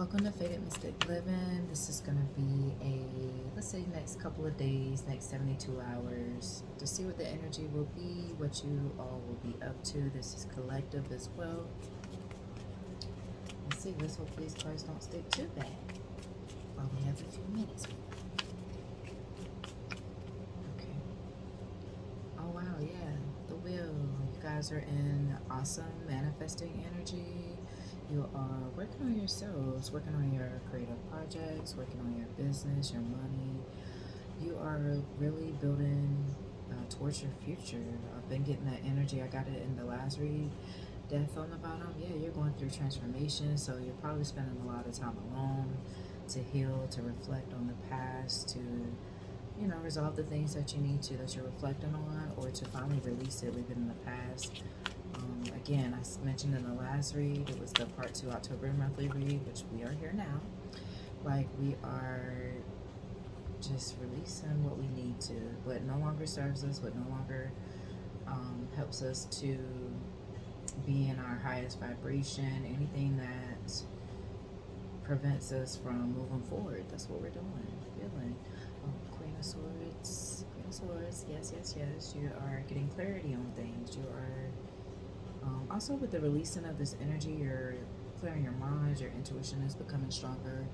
Welcome to Faded Mystic Living. This is going to be let's say, next couple of days, next 72 hours, to see what the energy will be, what you all will be up to. This is collective as well. Let's see, let's hope these cards don't stick too bad while we have a few minutes. Okay. Oh, wow, yeah. The wheel. You guys are in awesome manifesting energy. You are working on yourselves, working on your creative projects, working on your business, your money. You are really building towards your future. I've been getting that energy. I got it in the last read. Death on the bottom. Yeah, you're going through transformation, so you're probably spending a lot of time alone to heal, to reflect on the past, to resolve the things that you need to, that you're reflecting on, or to finally release it, leave it in the past. Again, I mentioned in the last read, it was the part 2 October monthly read, which we are here now. Like, we are just releasing what we need to, what no longer serves us, what no longer helps us to be in our highest vibration, anything that prevents us from moving forward. That's what we're doing, feeling. Queen of Swords, Queen of Swords, yes, yes, yes. You are getting clarity on things. You are also, with the releasing of this energy, you're clearing your mind, your intuition is becoming stronger,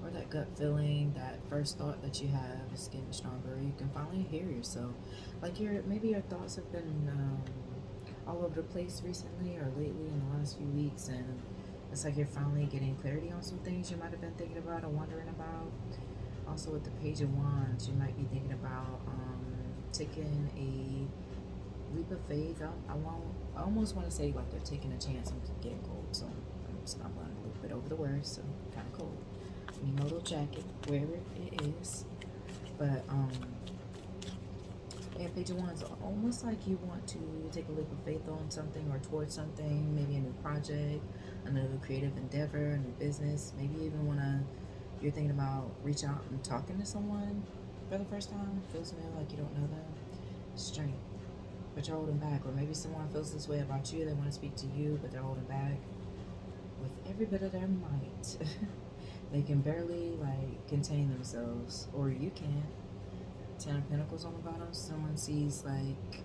or that gut feeling, that first thought that you have is getting stronger. You can finally hear yourself. Like, maybe your thoughts have been all over the place recently or lately in the last few weeks, and it's like you're finally getting clarity on some things you might have been thinking about or wondering about. Also, with the Page of Wands, you might be thinking about taking a leap of faith. I almost want to say like they're taking a chance. I'm getting cold, so I'm stumbling a little bit over the words, so kind of cold. I need my little jacket, wherever it is. But yeah, Page of Wands, almost like you want to take a leap of faith on something or towards something, maybe a new project, a new creative endeavor, a new business. Maybe even you're thinking about reaching out and talking to someone for the first time. Feels to me like you don't know them. Strength, but you're holding back. Or maybe someone feels this way about you. They want to speak to you, but they're holding back with every bit of their might. They can barely contain themselves, or you can. 10 of Pentacles on the bottom. Someone sees like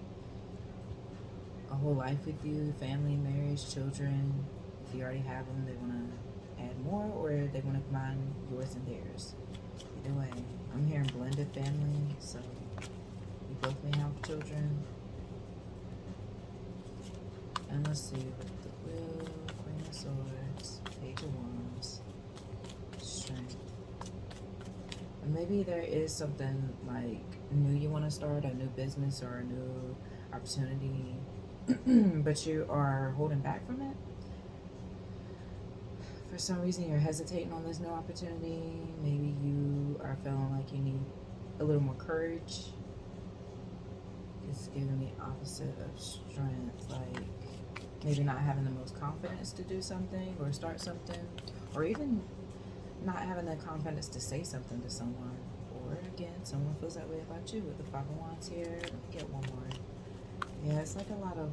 a whole life with you, family, marriage, children. If you already have them, they want to add more, or they want to combine yours and theirs. Either way, I'm hearing blended family, so you both may have children. And let's see, with the Wheel, Queen of Swords, Page of Wands, Strength. And maybe there is something like new you want to start, a new business or a new opportunity, but you are holding back from it. For some reason, you're hesitating on this new opportunity. Maybe you are feeling like you need a little more courage. It's giving me opposite of strength, like maybe not having the most confidence to do something or start something, or even not having the confidence to say something to someone. Or again, someone feels that way about you with the Five of Wands here. Let me get one more. Yeah, it's like a lot of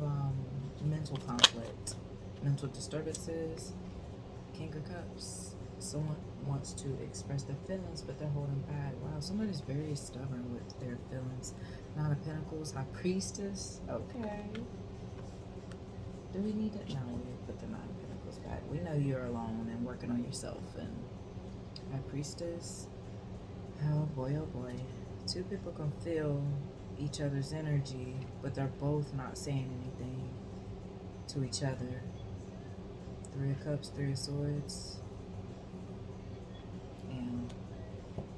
mental conflict, mental disturbances. King of Cups. Someone wants to express their feelings, but they're holding back. Wow, somebody's very stubborn with their feelings. Nine of Pentacles, High Priestess. Okay. Do we need it? No, we put the Nine of Pentacles back. We know you're alone and working on yourself. And High Priestess. Oh boy, oh boy. Two people can feel each other's energy, but they're both not saying anything to each other. Three of Cups, Three of Swords. And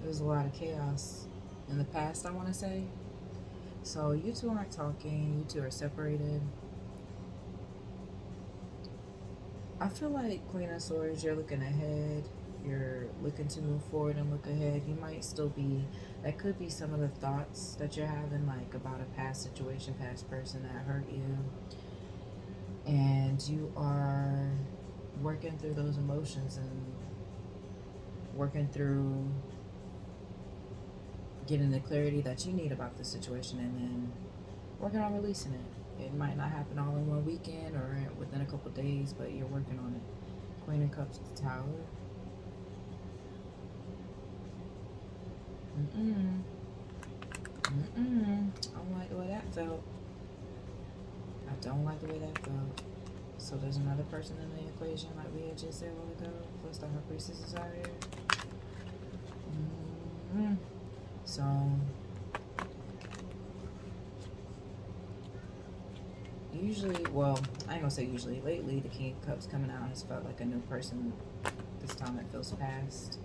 there's a lot of chaos in the past, I want to say. So you two aren't talking. You two are separated. I feel like Queen of Swords, you're looking ahead. You're looking to move forward and look ahead. You might still be, that could be some of the thoughts that you're having, like about a past situation, past person that hurt you. And you are working through those emotions and working through getting the clarity that you need about the situation, and then working on releasing it. It might not happen all in one weekend or within a couple days, but you're working on it. Queen of Cups, the Tower. Mm-mm. Mm-mm. I don't like the way that felt. I don't like the way that felt. So there's another person in the equation, like we had just said a while ago, plus the High Priestess is out here. Mm-hmm. So usually, well, I ain't gonna say usually. Lately, the King of Cups coming out has felt like a new person. This time it feels past.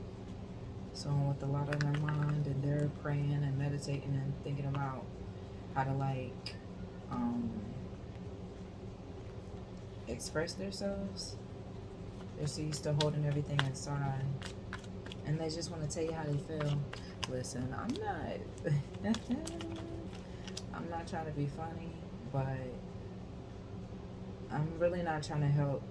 So with a lot on their mind, and they're praying and meditating and thinking about how to like um, express themselves. They're so used to holding everything inside, and they just want to tell you how they feel. Listen, I'm not. I'm not trying to be funny, but I'm really not trying to help.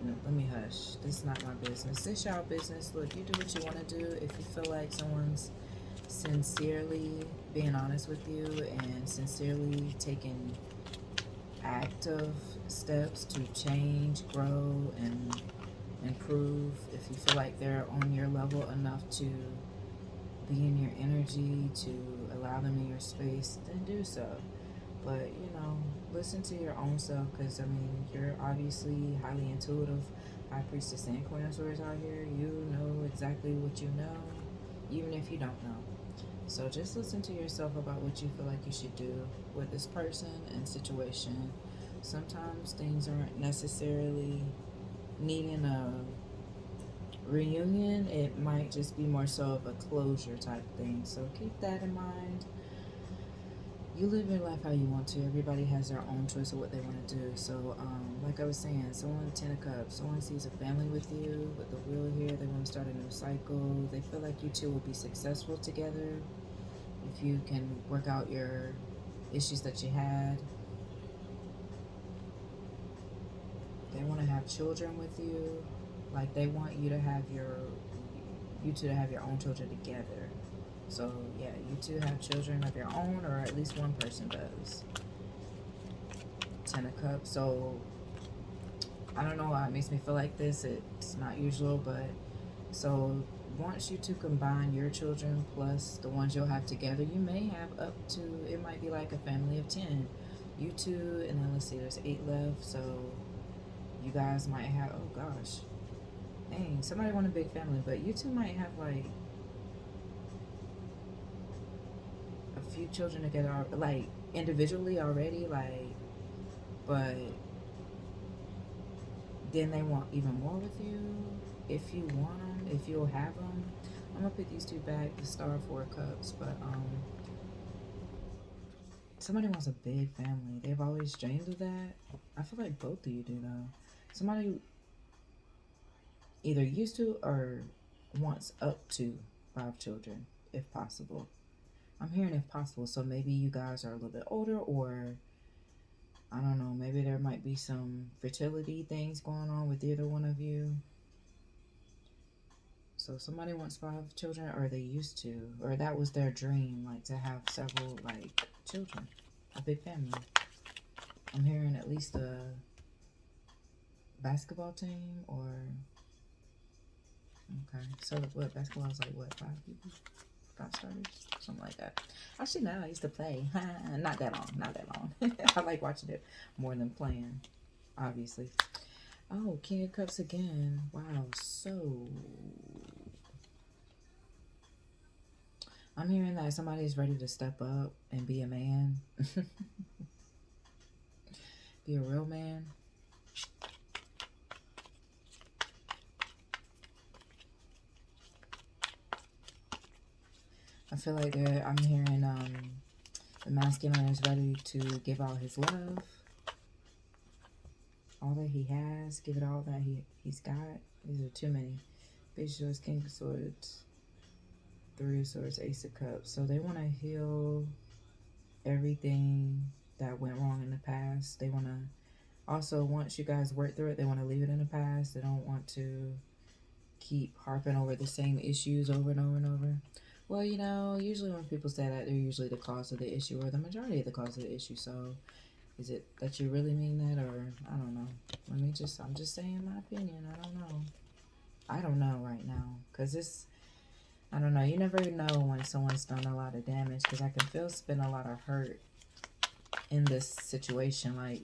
No, let me hush. This is not my business. This y'all business. Look, you do what you want to do. If you feel like someone's sincerely being honest with you and sincerely taking active steps to change, grow, and improve, if you feel like they're on your level enough to be in your energy, to allow them in your space, then do so. But, listen to your own self, because, I mean, you're obviously highly intuitive. High Priestess and Queen of Swords out here. You know exactly what you know, even if you don't know. So just listen to yourself about what you feel like you should do with this person and situation. Sometimes things aren't necessarily needing a reunion. It might just be more so of a closure type thing. So keep that in mind. You live your life how you want to. Everybody has their own choice of what they want to do. So, like I was saying, someone 10 of Cups, someone sees a family with you, with the wheel here. They want to start a new cycle. They feel like you two will be successful together if you can work out your issues that you had. They want to have children with you. Like they want you to have you two to have your own children together. So yeah, you two have children of your own, or at least one person does. 10 of Cups. So I don't know why it makes me feel like this. It's not usual, but so once you two combine your children plus the ones you'll have together, you may have up to, it might be like a family of 10. You two, and then let's see, there's 8 left. So you guys might have, oh gosh, dang, somebody want a big family, but you two might have like a few children together, like individually already, like, but then they want even more with you if you want them, if you'll have them. I'm gonna put these two back, the Star 4 of Cups, but somebody wants a big family. They've always dreamed of that. I feel like both of you do though. Somebody either used to or wants up to 5 children, if possible. I'm hearing if possible, so maybe you guys are a little bit older, or I don't know, maybe there might be some fertility things going on with either one of you. So somebody wants 5 children, or they used to, or that was their dream, like to have several like children, a big family. I'm hearing at least a basketball team, or okay. So what, basketball is like what, 5 people, 5 starters, something like that. Actually, no, I used to play. Not that long, not that long. I like watching it more than playing, obviously. Oh, King of Cups again. Wow. So I'm hearing that somebody's ready to step up and be a man, be a real man. I feel like I'm hearing the masculine is ready to give out his love, all that he has, give it all that he's got. These are too many. Page of Swords, King of Swords, 3 of Swords, Ace of Cups. So they want to heal everything that went wrong in the past. They want to also, once you guys work through it, they want to leave it in the past. They don't want to keep harping over the same issues over and over and over. Well, usually when people say that, they're usually the cause of the issue or the majority of the cause of the issue. So is it that you really mean that, or I don't know. I'm just saying my opinion. I don't know. I don't know right now, because I don't know. You never know when someone's done a lot of damage, because I can feel it's been a lot of hurt in this situation. Like,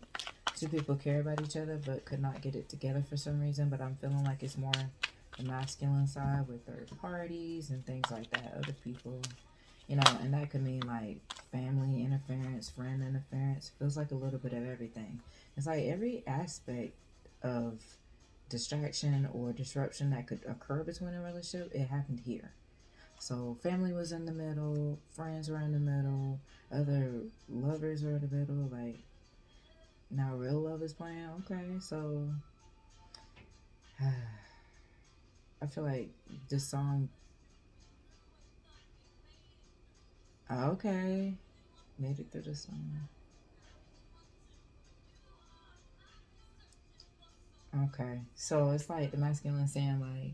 two people care about each other but could not get it together for some reason. But I'm feeling like it's more the masculine side with third parties and things like that. Other people, you know, and that could mean like family interference, friend interference. Feels like a little bit of everything. It's like every aspect of distraction or disruption that could occur between a relationship, it happened here. So family was in the middle, friends were in the middle, other lovers were in the middle. Like, now real love is playing. Okay, so I feel like this song. Okay, made it through the song. Okay, so it's like the masculine saying like,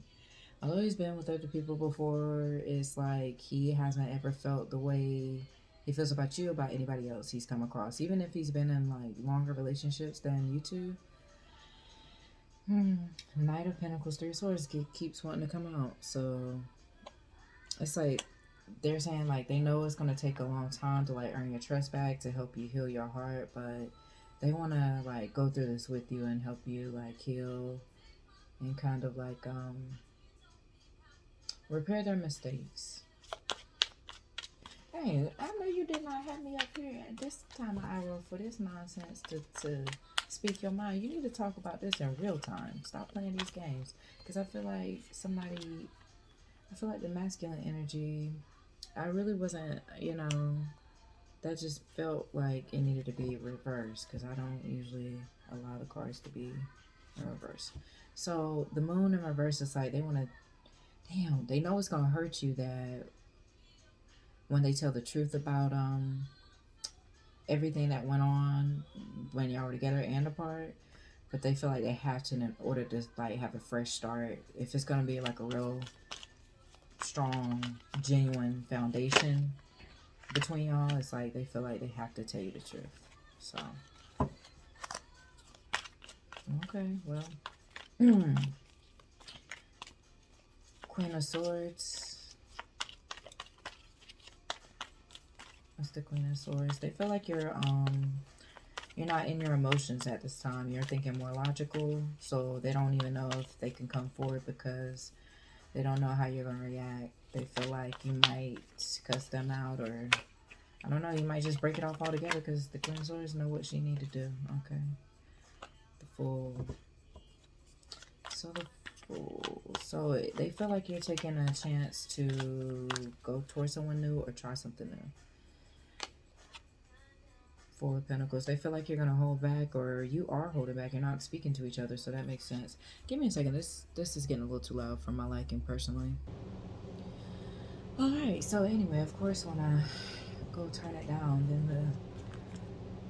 although he's been with other people before, it's like he hasn't ever felt the way he feels about you about anybody else he's come across. Even if he's been in like longer relationships than you two. Knight of Pentacles, Three of Swords keeps wanting to come out. So it's like they're saying like they know it's gonna take a long time to like earn your trust back, to help you heal your heart, but they want to like go through this with you and help you like heal and kind of like repair their mistakes. Hey, I know you did not have me up here at this time of hour for this nonsense to speak your mind. You need to talk about this in real time. Stop playing these games. Because I feel like the masculine energy, I really wasn't, you know, that just felt like it needed to be reversed. Because I don't usually allow the cards to be in reverse. So the moon in reverse is like they want to, damn, they know it's going to hurt you that when they tell the truth about everything that went on when y'all were together and apart, but they feel like they have to in order to like have a fresh start. If it's gonna be like a real strong, genuine foundation between y'all, it's like they feel like they have to tell you the truth. So, okay, well, Queen of Swords. That's the Queen of Swords. They feel like you're not in your emotions at this time. You're thinking more logical, so they don't even know if they can come forward because they don't know how you're gonna react. They feel like you might cuss them out, or I don't know. You might just break it off altogether because the Queen of Swords know what she need to do. Okay, the Fool. So the Fool. So they feel like you're taking a chance to go towards someone new or try something new. Four of Pentacles. They feel like you're gonna hold back, or you are holding back. You're not speaking to each other, so that makes sense. Give me a second. This is getting a little too loud for my liking personally. All right. So anyway, of course, when I go turn it down, then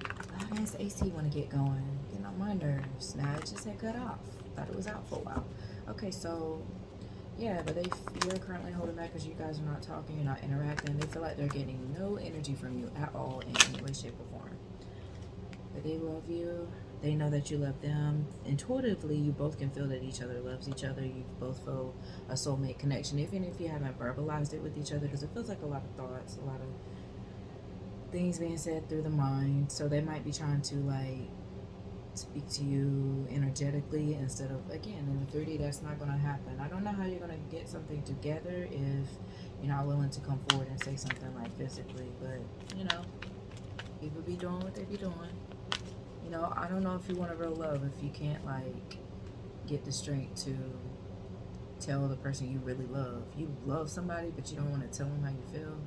the loud ass AC want to get going, getting on my nerves. Now it just had cut off. Thought it was out for a while. Okay, so yeah, but you're currently holding back because you guys are not talking, you're not interacting. They feel like they're getting no energy from you at all in any way, shape, or form. But they love you. They know that you love them. Intuitively, you both can feel that each other loves each other. You both feel a soulmate connection, even if you haven't verbalized it with each other, because it feels like a lot of thoughts, a lot of things being said through the mind. So they might be trying to like speak to you energetically instead of, again, in the 3D, that's not going to happen. I don't know how you're going to get something together if you're not willing to come forward and say something like physically. But, you know, people be doing what they be doing. You know, I don't know if you want a real love if you can't like get the strength to tell the person you really love. You love somebody, but you don't want to tell them how you feel.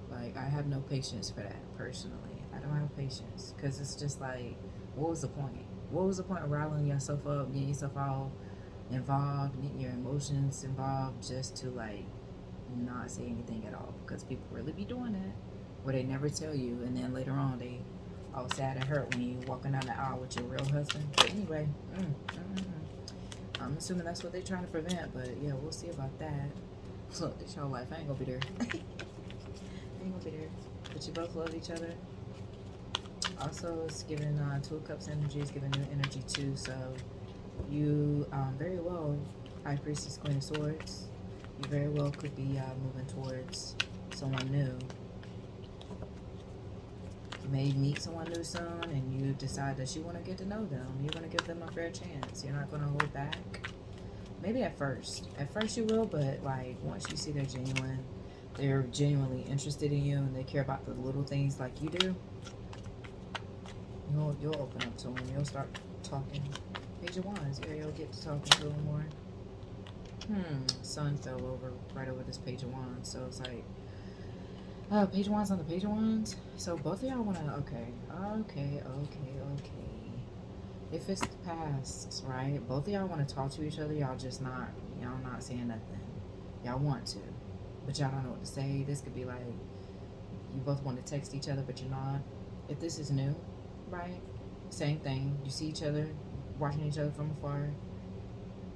Like, I have no patience for that personally. I don't have patience because it's just like, what was the point? What was the point of riling yourself up, getting yourself all involved, getting your emotions involved just to like not say anything at all? Because people really be doing that where they never tell you, and then later on they all sad and hurt when you walking down the aisle with your real husband. But anyway, I'm assuming that's what they're trying to prevent. But yeah, we'll see about that. Look, this your life. I ain't gonna be there. I ain't gonna be there. But you both love each other. Also, it's giving Two of Cups energy. It's giving new energy too. So you very well, High Priestess, Queen of Swords. You very well could be moving towards someone new. You may meet someone new soon and you decide that you want to get to know them. You're going to give them a fair chance. You're not going to hold back. Maybe at first. At first you will, but like once you see they're genuinely interested in you and they care about the little things like you do, you'll open up to them. You'll start talking. Page of Wands. Yeah, you'll get to talking to them more. Sun fell over right over this Page of Wands, so it's like, Page of Wands on the Page of Wands. So both of y'all wanna, okay. If it's the past, right? Both of y'all want to talk to each other. Y'all not saying nothing. Y'all want to, but y'all don't know what to say. This could be like you both want to text each other, but you're not. If this is new, right? Same thing. You see each other, watching each other from afar.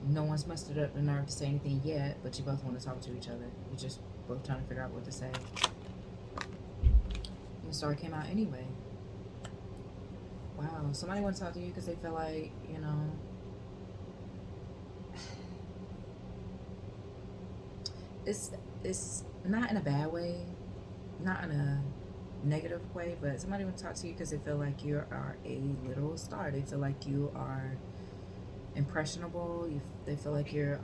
No one's mustered up the nerve to say anything yet, but you both want to talk to each other. You're just both trying to figure out what to say. The story came out anyway. Wow, somebody wants to talk to you because they feel like, it's not in a bad way, not in a negative way, but somebody wants to talk to you because they feel like you are a little star. They feel like you are impressionable. They feel like you're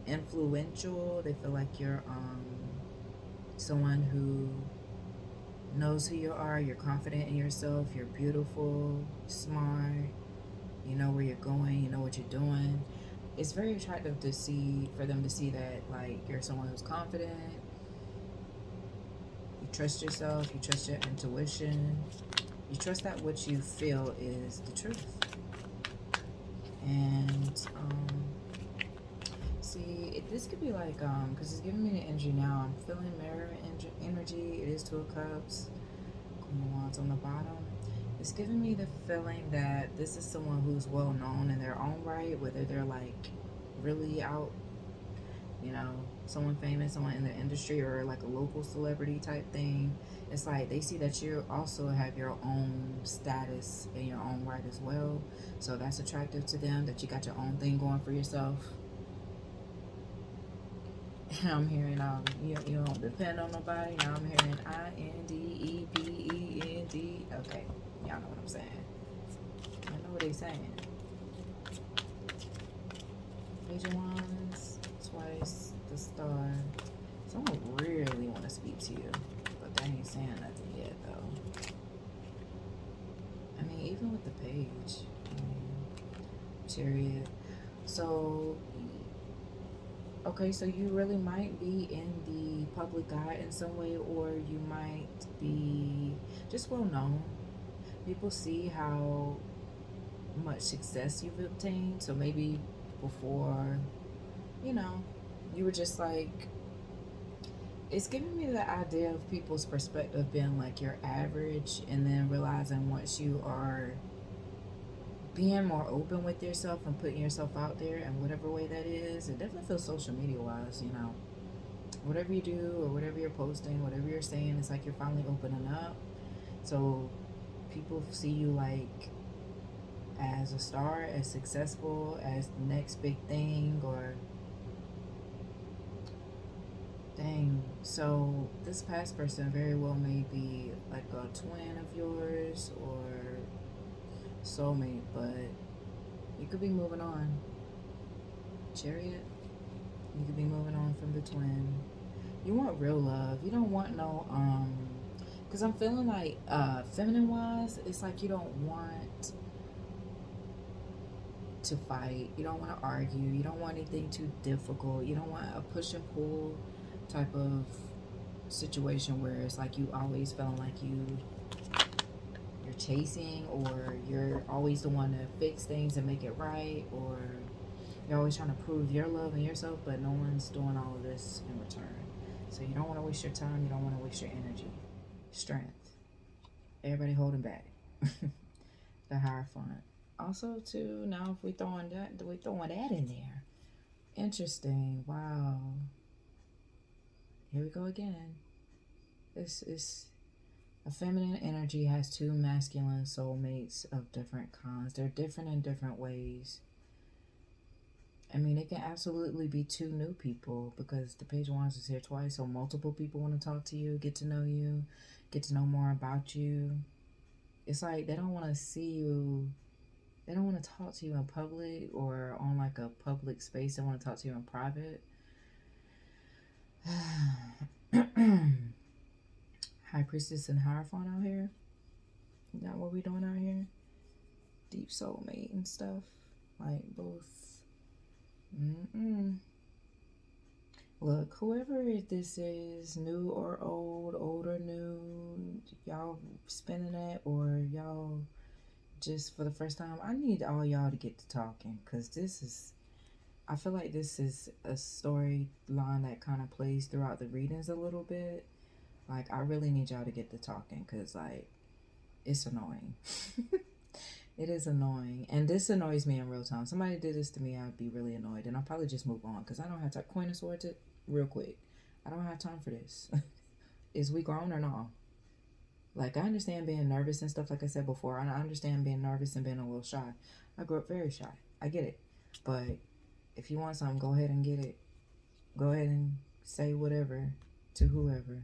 influential. They feel like you're someone who knows who you are. You're confident in yourself. You're beautiful, smart. You know where you're going. You know what you're doing. It's very attractive for them to see that like you're someone who's confident. You trust yourself. You trust your intuition. You trust that what you feel is the truth. And see, this could be like because it's giving me the energy now. I'm feeling mirror energy. It is Two of Cups. Queen of Wands on the bottom. It's giving me the feeling that this is someone who's well known in their own right, whether they're like really out, someone famous, someone in the industry, or like a local celebrity type thing. It's like they see that you also have your own status in your own right as well. So that's attractive to them, that you got your own thing going for yourself. I'm hearing you don't depend on nobody. Now I'm hearing INDEPEND. Okay, y'all know what I'm saying. I know what they're saying. Page of Wands, twice, the Star. Someone really want to speak to you, but they ain't saying nothing yet though. I mean, even with the Page, Chariot. So okay, so you really might be in the public eye in some way, or you might be just well known. People see how much success you've obtained. So maybe before, you were just like, it's giving me the idea of people's perspective being like you're average, and then realizing once you are being more open with yourself and putting yourself out there in whatever way that is. It definitely feels social media wise, whatever you do or whatever you're posting, whatever you're saying, it's like you're finally opening up. So people see you like as a star, as successful, as the next big thing, or dang. So this past person very well may be like a twin of yours or soulmate, but you could be moving on. Chariot, you could be moving on from the twin. You want real love. You don't want no because I'm feeling like feminine wise, it's like you don't want to fight. You don't want to argue. You don't want anything too difficult. You don't want a push and pull type of situation where it's like you always feeling like you're chasing, or you're always the one to fix things and make it right, or you're always trying to prove your love and yourself, but no one's doing all of this in return. So you don't want to waste your time. You don't want to waste your energy. Strength. Everybody holding back. The Hierophant. Also, too, now if we throwing that in there. Interesting. Wow. Here we go again. This is a feminine energy has two masculine soulmates of different kinds. They're different in different ways. I mean, it can absolutely be two new people because the page of wands is here twice, so multiple people want to talk to you, get to know more about you. It's like they don't want to see you, they don't want to talk to you in public or on like a public space. They want to talk to you in private. High Priestess and Hierophant out here. Is that what we doing out here? Deep soulmate and stuff. Like both. Look, whoever this is, new or old, old or new, y'all spinning it or y'all just for the first time, I need all y'all to get to talking because this is, I feel like this is a storyline that kind of plays throughout the readings a little bit. Like, I really need y'all to get to talking because, like, it's annoying. It is annoying. And this annoys me in real time. Somebody did this to me, I'd be really annoyed. And I'll probably just move on because I don't have time. Queen of Swords it real quick. I don't have time for this. Is we grown or not? Like, I understand being nervous and stuff, like I said before. I understand being nervous and being a little shy. I grew up very shy. I get it. But if you want something, go ahead and get it. Go ahead and say whatever to whoever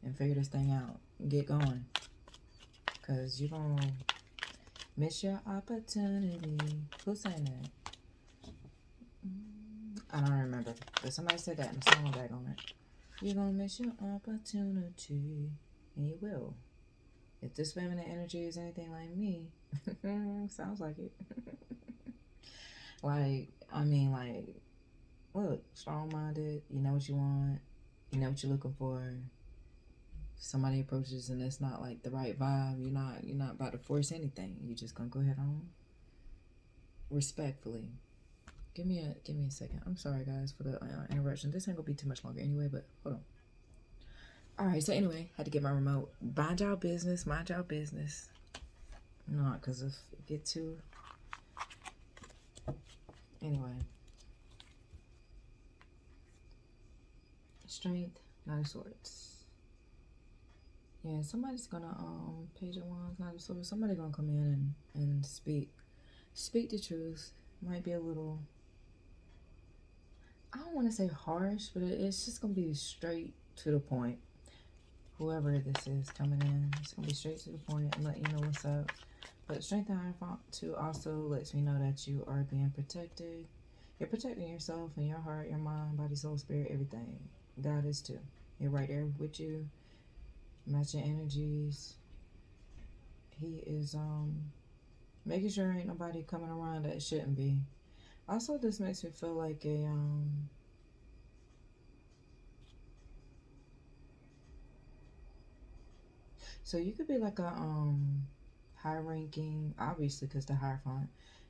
and figure this thing out. Get going. Because you're going to miss your opportunity. Who's saying that? I don't remember. But somebody said that and the song went back on it. You're going to miss your opportunity. And you will. If this feminine energy is anything like me, sounds like it. Like, I mean, like, look, strong-minded, you know what you want, you know what you're looking for. Somebody approaches and it's not like the right vibe, you're not about to force anything. You're just gonna go ahead on respectfully. Give me a second. I'm sorry guys for the interruption. This ain't gonna be too much longer anyway, but hold on. Alright, so anyway, had to get my remote. Mind y'all business, mind y'all business. Not because if it get too... Anyway. Strength, Knight of Swords. Yeah, somebody's gonna, Page of Wands, Knight of Swords. Somebody gonna come in and speak the truth. Might be a little... I don't want to say harsh, but it's just gonna be straight to the point. Whoever this is coming in, it's gonna be straight to the point and let you know what's up. But Strength and Hierophant too also lets me know that you are being protected. You're protecting yourself and your heart, your mind, body, soul, spirit, everything. God is too. You're right there with you, matching energies. He is making sure ain't nobody coming around that shouldn't be. Also, this makes me feel like a so you could be like a high-ranking, obviously because the Hierophant,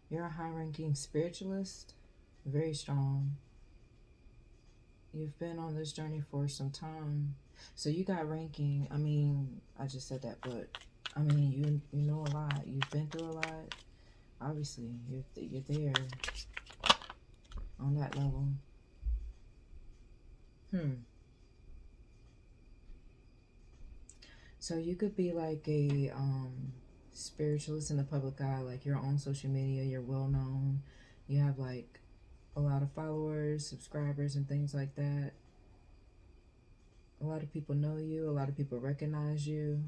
you're a high-ranking spiritualist, very strong. You've been on this journey for some time, so you got ranking. I mean, I just said that, but I mean, you know a lot. You've been through a lot. Obviously, you're there on that level. So you could be like a spiritualist in the public eye, like you're on social media, you're well known, you have like a lot of followers, subscribers, and things like that. A lot of people know you, a lot of people recognize you,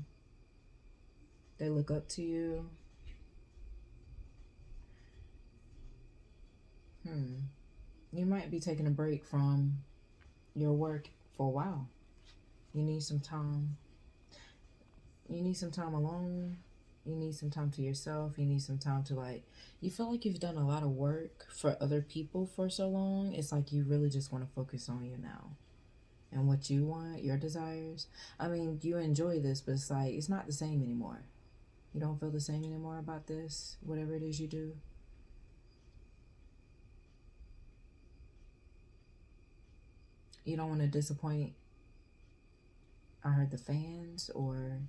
they look up to you. You might be taking a break from your work for a while. You need some time. You need some time alone. You need some time to yourself. You need some time to like, you feel like you've done a lot of work for other people for so long. It's like you really just want to focus on you now and what you want, your desires. I mean, you enjoy this, but it's like, it's not the same anymore. You don't feel the same anymore about this, whatever it is you do. You don't want to disappoint, I heard, the fans or,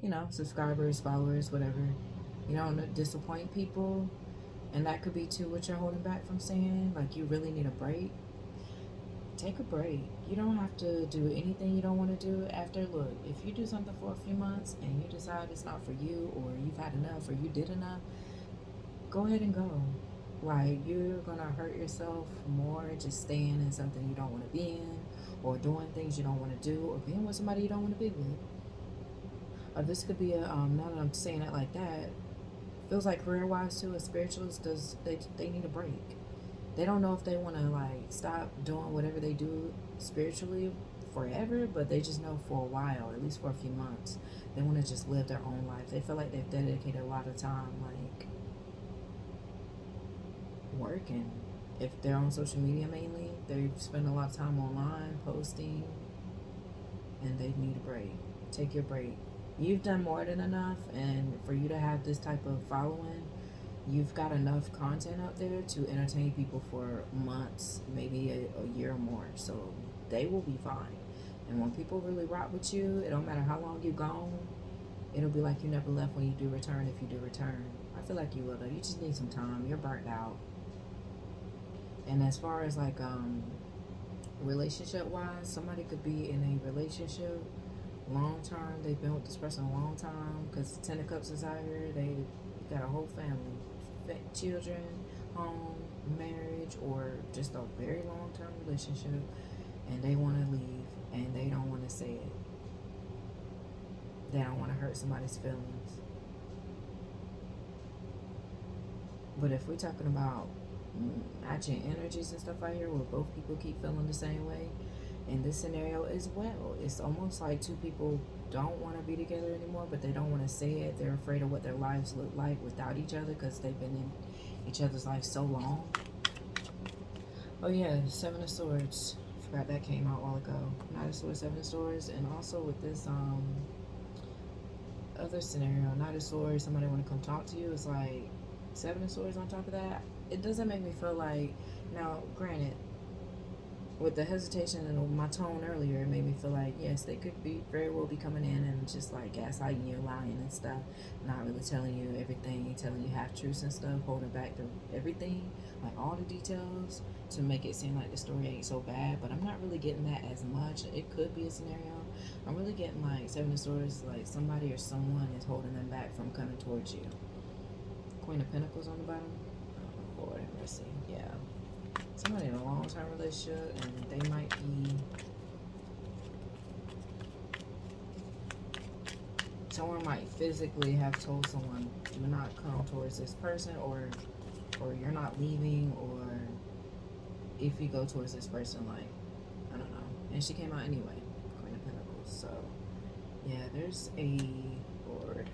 you know, subscribers, followers, whatever. You don't want to disappoint people. And that could be too what you're holding back from saying. Like you really need a break. Take a break. You don't have to do anything you don't want to do after. Look, if you do something for a few months and you decide it's not for you or you've had enough or you did enough, go ahead and go. Like, you're gonna hurt yourself more just staying in something you don't want to be in, or doing things you don't want to do, or being with somebody you don't want to be with. Or this could be a now that I'm saying it like that, feels like career wise too, as spiritualists, does they need a break. They don't know if they want to like stop doing whatever they do spiritually forever, but they just know for a while, at least for a few months, they want to just live their own life. They feel like they've dedicated a lot of time like working. If they're on social media mainly, they spend a lot of time online posting, and they need a break. Take your break. You've done more than enough, and for you to have this type of following, you've got enough content out there to entertain people for months, maybe a year or more. So they will be fine. And when people really rock with you, it don't matter how long you're gone, it'll be like you never left when you do return, if you do return. I feel like you will though. You just need some time. You're burnt out. And as far as like relationship wise, somebody could be in a relationship long term. They've been with this person a long time, because Ten of Cups is out here. They got a whole family, children, home, marriage, or just a very long term relationship, and they want to leave and they don't want to say it. They don't want to hurt somebody's feelings. But if we're talking about matching energies and stuff out here, where both people keep feeling the same way, in this scenario as well, it's almost like two people don't want to be together anymore, but they don't want to say it. They're afraid of what their lives look like without each other, because they've been in each other's life so long. Oh yeah, Seven of Swords. I forgot that came out a while ago. Knight of Swords, Seven of Swords, and also with this other scenario, Knight of Swords, somebody want to come talk to you. It's like Seven of Swords on top of that. It doesn't make me feel like, now granted, with the hesitation and my tone earlier, it made me feel like, yes, they could be very well be coming in and just like gaslighting you, lying and stuff, not really telling you everything, telling you half truths and stuff, holding back the everything, like all the details, to make it seem like the story ain't so bad. But I'm not really getting that as much. It could be a scenario. I'm really getting like Seven of Swords, like somebody or someone is holding them back from coming towards you. Queen of Pentacles on the bottom. Oh, Lord have mercy. Yeah. Somebody in a long-term relationship, and they might be, someone might physically have told someone, do not come towards this person, or you're not leaving, or if you go towards this person, like, I don't know. And she came out anyway, Queen of Pentacles. So yeah, there's a Lord.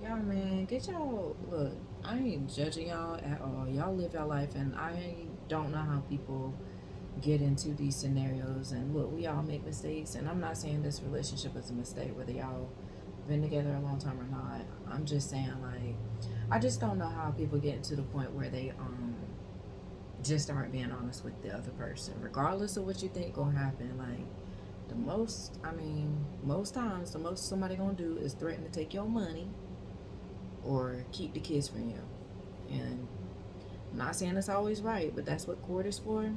Y'all, man, get y'all, look, I ain't judging y'all at all. Y'all live your life, and I don't know how people get into these scenarios. And look, we all make mistakes, and I'm not saying this relationship is a mistake, whether y'all been together a long time or not. I'm just saying, like, I just don't know how people get to the point where they just aren't being honest with the other person, regardless of what you think gonna happen. Like, the most, I mean, most times, the most somebody gonna do is threaten to take your money or keep the kids from you. And I'm not saying it's always right, but that's what court is for.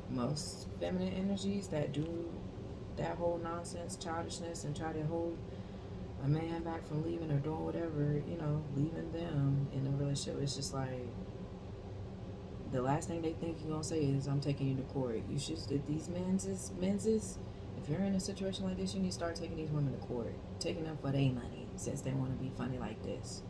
Most feminine energies that do that whole nonsense, childishness, and try to hold a man back from leaving or doing whatever, leaving them in a relationship, it's just like, the last thing they think you're gonna say is, I'm taking you to court. You should, if these if you're in a situation like this, you need to start taking these women to court, taking them for their money, since they want to be funny like this.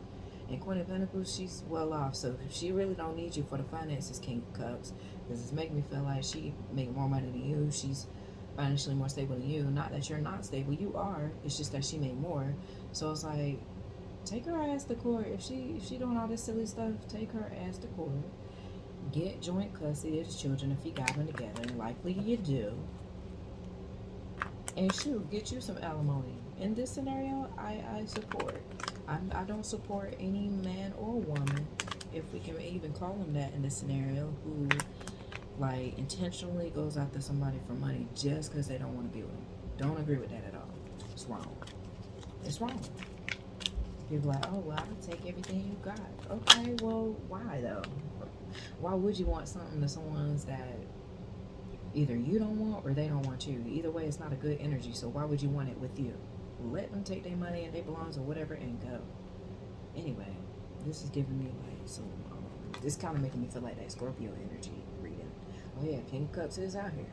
And Queen of Pentacles, she's well off, so she really don't need you for the finances, King of Cups, because it's making me feel like she make more money than you. She's financially more stable than you. Not that you're not stable, you are. It's just that she made more. So it's like, take her ass to court. If she doing all this silly stuff, take her ass to court. Get joint custody of the children if you got them together. Likely you do. And shoot, get you some alimony. In this scenario, I support. I don't support any man or woman, if we can even call them that in this scenario, who like intentionally goes after somebody for money just because they don't want to be with them. Don't agree with that at all. It's wrong. It's wrong. People are like, oh, well, I'll take everything you got. Okay, well, why though? Why would you want something to someone's that either you don't want or they don't want you? Either way, it's not a good energy, so why would you want it with you? Let them take their money and their belongings or whatever and go. Anyway, This is giving me like some. This kind of making me feel like that Scorpio energy reading. Oh yeah, King of Cups is out here.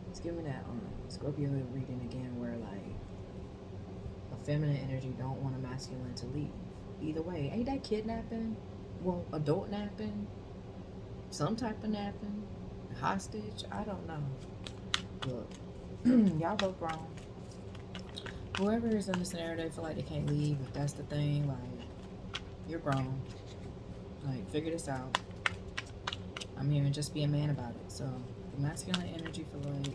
It's giving me that Scorpio reading again, where like a feminine energy don't want a masculine to leave. Either way, ain't that kidnapping? Well, adult napping, some type of napping, hostage. I don't know. Look, y'all both wrong. Whoever is in the scenario, they feel like they can't leave. If that's the thing, like you're grown. Like figure this out. I'm here and just be a man about it. So the masculine energy for like,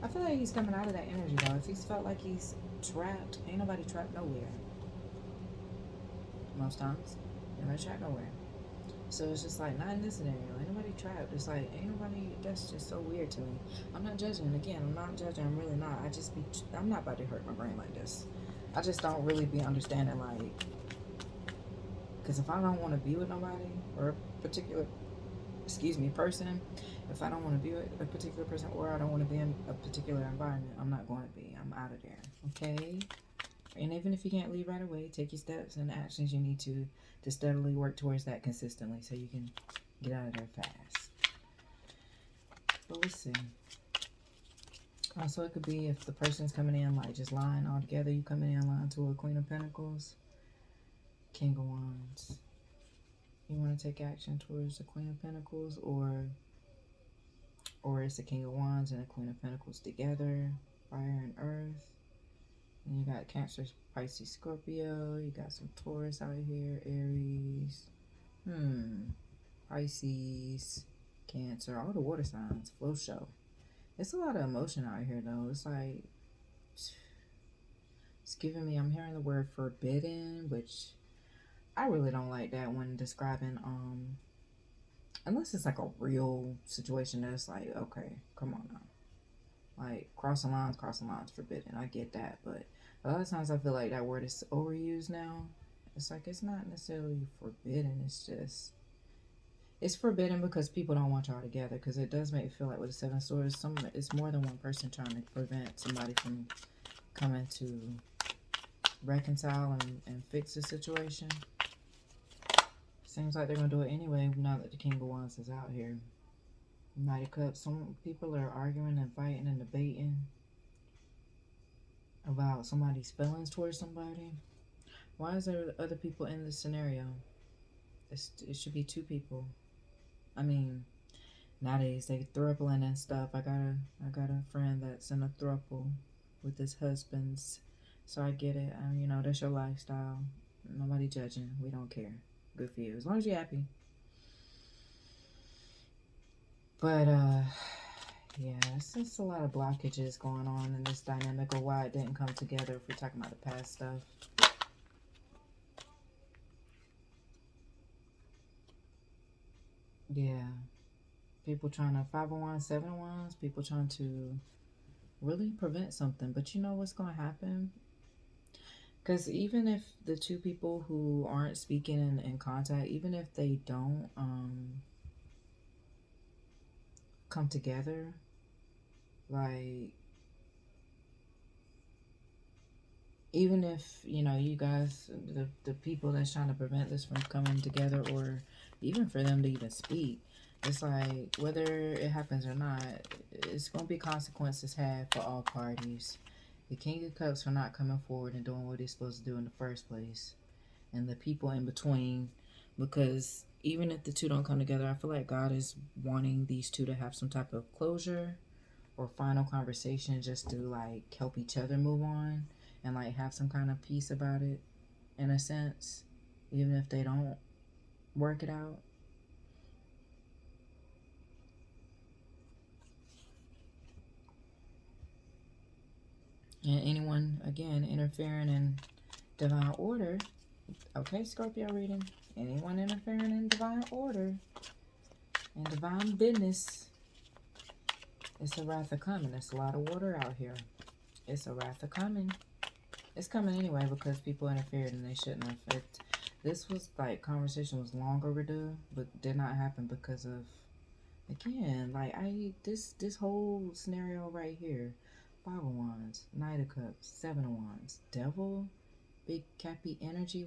I feel like he's coming out of that energy though. If he's felt like he's trapped, ain't nobody trapped nowhere. Most times, ain't nobody trapped nowhere. So it's just like, not in this scenario. Ain't nobody trapped. It's like, ain't nobody, that's just so weird to me. I'm not judging. Again, I'm not judging. I'm really not. I'm not about to hurt my brain like this. I just don't really be understanding, like, because if I don't want to be with nobody or a particular, person, if I don't want to be with a particular person or I don't want to be in a particular environment, I'm not going to be. I'm out of there. Okay? And even if you can't leave right away, take your steps and actions you need to steadily work towards that consistently so you can get out of there fast. But let's see. Also, it could be if the person's coming in like just lying all together, you coming in line to a Queen of Pentacles, King of Wands. You want to take action towards the Queen of Pentacles, or it's the King of Wands and the Queen of Pentacles together, fire and earth. And you got Cancer, Pisces, Scorpio. You got some Taurus out here, Aries, Pisces, Cancer, all the water signs, flow show. It's a lot of emotion out here though. It's like, it's giving me, I'm hearing the word forbidden, which I really don't like that when describing, unless it's like a real situation that's like, okay, come on now. Like, crossing lines, forbidden. I get that, but a lot of times I feel like that word is overused now. It's like, it's not necessarily forbidden. It's just, it's forbidden because people don't want y'all together. Because it does make me feel like with the Seven of Swords, it's more than one person trying to prevent somebody from coming to reconcile and fix the situation. Seems like they're going to do it anyway now that the King of Wands is out here. Knight of Cups, some people are arguing and fighting and debating about somebody's feelings towards somebody. Why is there other people in this scenario? It should be two people. I mean, nowadays they throupling and stuff. I got a friend that's in a throuple with his husbands, so I get it. That's your lifestyle. Nobody judging. We don't care. Good for you, as long as you're happy. But yeah, it's just a lot of blockages going on in this dynamic, or why it didn't come together if we're talking about the past stuff. Yeah. People trying to 501, 701s, people trying to really prevent something. But you know what's going to happen? Because even if the two people who aren't speaking in contact, even if they don't come together, like, even if, you guys, the people that's trying to prevent this from coming together, or even for them to even speak, it's like, whether it happens or not, it's going to be consequences had for all parties. The King of Cups for not coming forward and doing what he's supposed to do in the first place. And the people in between, because even if the two don't come together, I feel like God is wanting these two to have some type of closure or final conversation, just to like help each other move on and like have some kind of peace about it, in a sense, even if they don't work it out. And anyone, again, interfering in divine order. Okay, Scorpio reading. Anyone interfering in divine order and divine business, it's a wrath of coming. There's a lot of water out here. It's a wrath of coming. It's coming anyway because people interfered and they shouldn't have. This was like, conversation was long overdue, but did not happen because of, again, like, this whole scenario right here. 5 of Wands, Knight of Cups, 7 of Wands, Devil, big cappy energy.